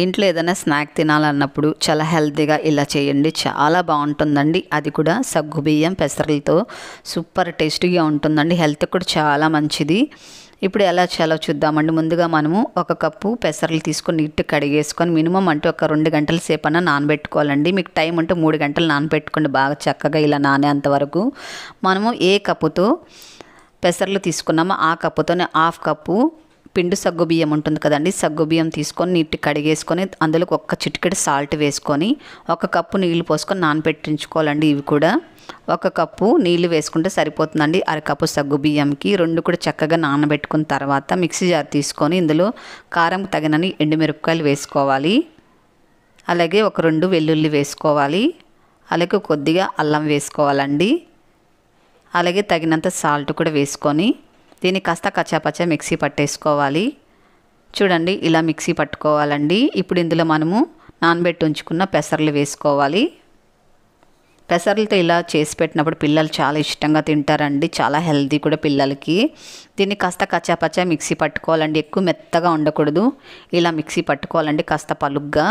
ఇంట్లో ఏదైనా స్నాక్ తినాలన్నప్పుడు చాలా హెల్తీగా ఇలా చేయండి, చాలా బాగుంటుందండి. అది కూడా సగ్గుబియ్యం పెసరలతో సూపర్ టేస్టీగా ఉంటుందండి, హెల్త్ కూడా చాలా మంచిది. ఇప్పుడు ఎలా చేయాలో చూద్దామండి. ముందుగా మనము 1 కప్పు పెసరలు తీసుకొని నీట్గా కడిగేసుకొని మినిమం అంటే ఒక 2 గంటల సేపు అన్న నానబెట్టుకోవాలండి. మీకు టైం ఉంటే 3 గంటలు నానబెట్టుకోండి, బాగా చక్కగా ఇలా నానేంత వరకు. మనము ఏ కప్పుతో పెసరలు తీసుకున్నామో ఆ కప్పుతోనే 1/2 కప్పు పిండి సగ్గుబియ్యం ఉంటుంది కదండి, సగ్గుబియ్యం తీసుకొని నీట్గా కడిగేసుకొని అందులో ఒక చిటికెడు సాల్ట్ వేసుకొని 1 కప్పు నీళ్లు పోసుకొని నానబెట్టించుకోవాలండి. ఇవి కూడా 1 కప్పు నీళ్లు వేసుకుంటే సరిపోతుందండి. 1/2 కప్పు సగ్గుబియ్యంకి. 2 కూడా చక్కగా నానబెట్టుకున్న తర్వాత మిక్సీ జార్ తీసుకొని ఇందులో కారం తగినన్ని ఎండుమిరపకాయలు వేసుకోవాలి. అలాగే ఒక 2 వెల్లుల్లి వేసుకోవాలి. అలాగే కొద్దిగా అల్లం వేసుకోవాలండి. అలాగే తగినంత సాల్ట్ కూడా వేసుకొని దీన్ని కాస్త కచ్చాపచ్చా మిక్సీ పట్టేసుకోవాలి. చూడండి ఇలా మిక్సీ పట్టుకోవాలండి. ఇప్పుడు ఇందులో మనము నానబెట్టి ఉంచుకున్న పెసరలు వేసుకోవాలి. పెసరలతో ఇలా చేసి పెట్టినప్పుడు పిల్లలు చాలా ఇష్టంగా తింటారండి, చాలా హెల్తీ కూడా పిల్లలకి. దీన్ని కాస్త కచ్చాపచ్చా మిక్సీ పట్టుకోవాలండి, ఎక్కువ మెత్తగా ఉండకూడదు. ఇలా మిక్సీ పట్టుకోవాలండి కాస్త పలుగ్గా.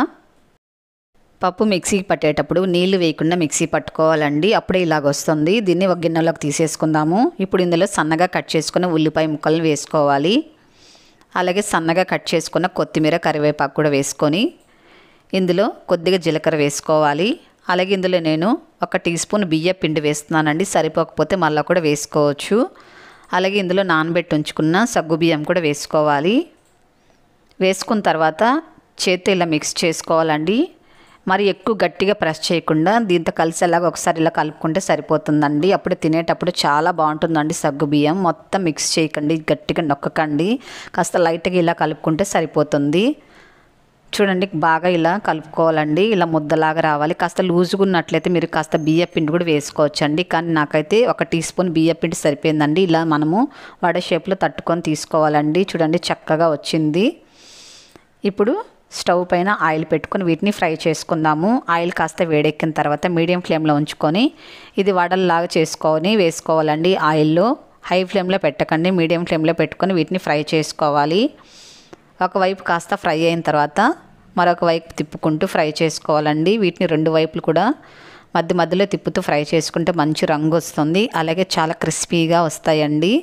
పప్పు మిక్సీకి పట్టేటప్పుడు నీళ్లు వేయకుండా మిక్సీ పట్టుకోవాలండి, అప్పుడే ఇలాగ వస్తుంది. దీన్ని ఒక గిన్నెలోకి తీసేసుకుందాము. ఇప్పుడు ఇందులో సన్నగా కట్ చేసుకున్న ఉల్లిపాయ ముక్కలను వేసుకోవాలి. అలాగే సన్నగా కట్ చేసుకున్న కొత్తిమీర కరివేపాకు కూడా వేసుకొని ఇందులో కొద్దిగా జీలకర్ర వేసుకోవాలి. అలాగే ఇందులో నేను 1 టీ స్పూన్ బియ్యం పిండి వేస్తున్నానండి, సరిపోకపోతే మళ్ళీ కూడా వేసుకోవచ్చు. అలాగే ఇందులో నానబెట్టి ఉంచుకున్న సగ్గుబియ్యం కూడా వేసుకోవాలి. వేసుకున్న తర్వాత చేత్తో ఇలా మిక్స్ చేసుకోవాలండి. మరి ఎక్కువ గట్టిగా ప్రెస్ చేయకుండా దీంతో కలిసేలాగా ఒకసారి ఇలా కలుపుకుంటే సరిపోతుందండి. అప్పుడు తినేటప్పుడు చాలా బాగుంటుందండి. సగ్గుబియ్యం మొత్తం మిక్స్ చేయకండి, గట్టిగా నొక్కకండి, కాస్త లైట్గా ఇలా కలుపుకుంటే సరిపోతుంది. చూడండి బాగా ఇలా కలుపుకోవాలండి, ఇలా ముద్దలాగా రావాలి. కాస్త లూజుగా ఉన్నట్లయితే మీరు కాస్త బియ్యం పిండి కూడా వేసుకోవచ్చండి, కానీ నాకైతే 1 టీ స్పూన్ బియ్యం పిండి సరిపోయిందండి. ఇలా మనము వడ షేప్లో తట్టుకొని తీసుకోవాలండి. చూడండి చక్కగా వచ్చింది. ఇప్పుడు స్టవ్ పైన ఆయిల్ పెట్టుకొని వీటిని ఫ్రై చేసుకుందాము. ఆయిల్ కాస్త వేడెక్కిన తర్వాత మీడియం ఫ్లేమ్లో ఉంచుకొని ఇది వడల్లాగా చేసుకొని వేసుకోవాలండి. ఆయిల్లో హై ఫ్లేమ్లో పెట్టకండి, మీడియం ఫ్లేమ్లో పెట్టుకొని వీటిని ఫ్రై చేసుకోవాలి. ఒకవైపు కాస్త ఫ్రై అయిన తర్వాత మరొక వైపు తిప్పుకుంటూ ఫ్రై చేసుకోవాలండి. వీటిని 2 వైపులు కూడా మధ్య మధ్యలో తిప్పుతూ ఫ్రై చేసుకుంటే మంచి రంగు వస్తుంది. అలాగే చాలా క్రిస్పీగా వస్తాయండి.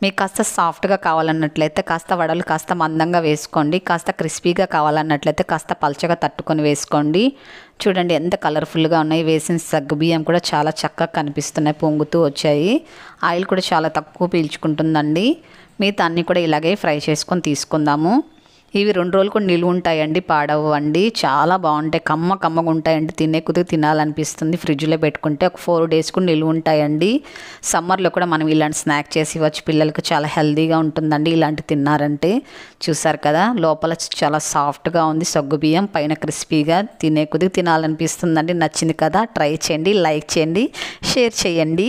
మీకు కాస్త సాఫ్ట్గా కావాలన్నట్లయితే కాస్త వడలు కాస్త మందంగా వేసుకోండి, కాస్త క్రిస్పీగా కావాలన్నట్లయితే కాస్త పల్చగా తట్టుకొని వేసుకోండి. చూడండి ఎంత కలర్ఫుల్గా ఉన్నాయి. వేసిన సగ్గుబియ్యం కూడా చాలా చక్కగా కనిపిస్తున్నాయి, పొంగుతూ వచ్చాయి. ఆయిల్ కూడా చాలా తక్కువ పీల్చుకుంటుందండి. మిగతా అన్నీ కూడా ఇలాగే ఫ్రై చేసుకొని తీసుకుందాము. ఇవి 2 రోజులు కూడా నిలువ ఉంటాయండి, పాడవండి, చాలా బాగుంటాయి, కమ్మగా ఉంటాయండి. తినే కొద్దిగా తినాలనిపిస్తుంది. ఫ్రిడ్జ్లో పెట్టుకుంటే ఒక 4 డేస్ కూడా నిలువ ఉంటాయండి. సమ్మర్లో కూడా మనం ఇలాంటి స్నాక్ చేసి ఇవ్వచ్చు, పిల్లలకు చాలా హెల్తీగా ఉంటుందండి ఇలాంటి తిన్నారంటే. చూసారు కదా లోపల చాలా సాఫ్ట్గా ఉంది సగ్గుబియ్యం, పైన క్రిస్పీగా, తినే కొద్దిగా తినాలనిపిస్తుందండి. నచ్చింది కదా, ట్రై చేయండి, లైక్ చేయండి, షేర్ చేయండి.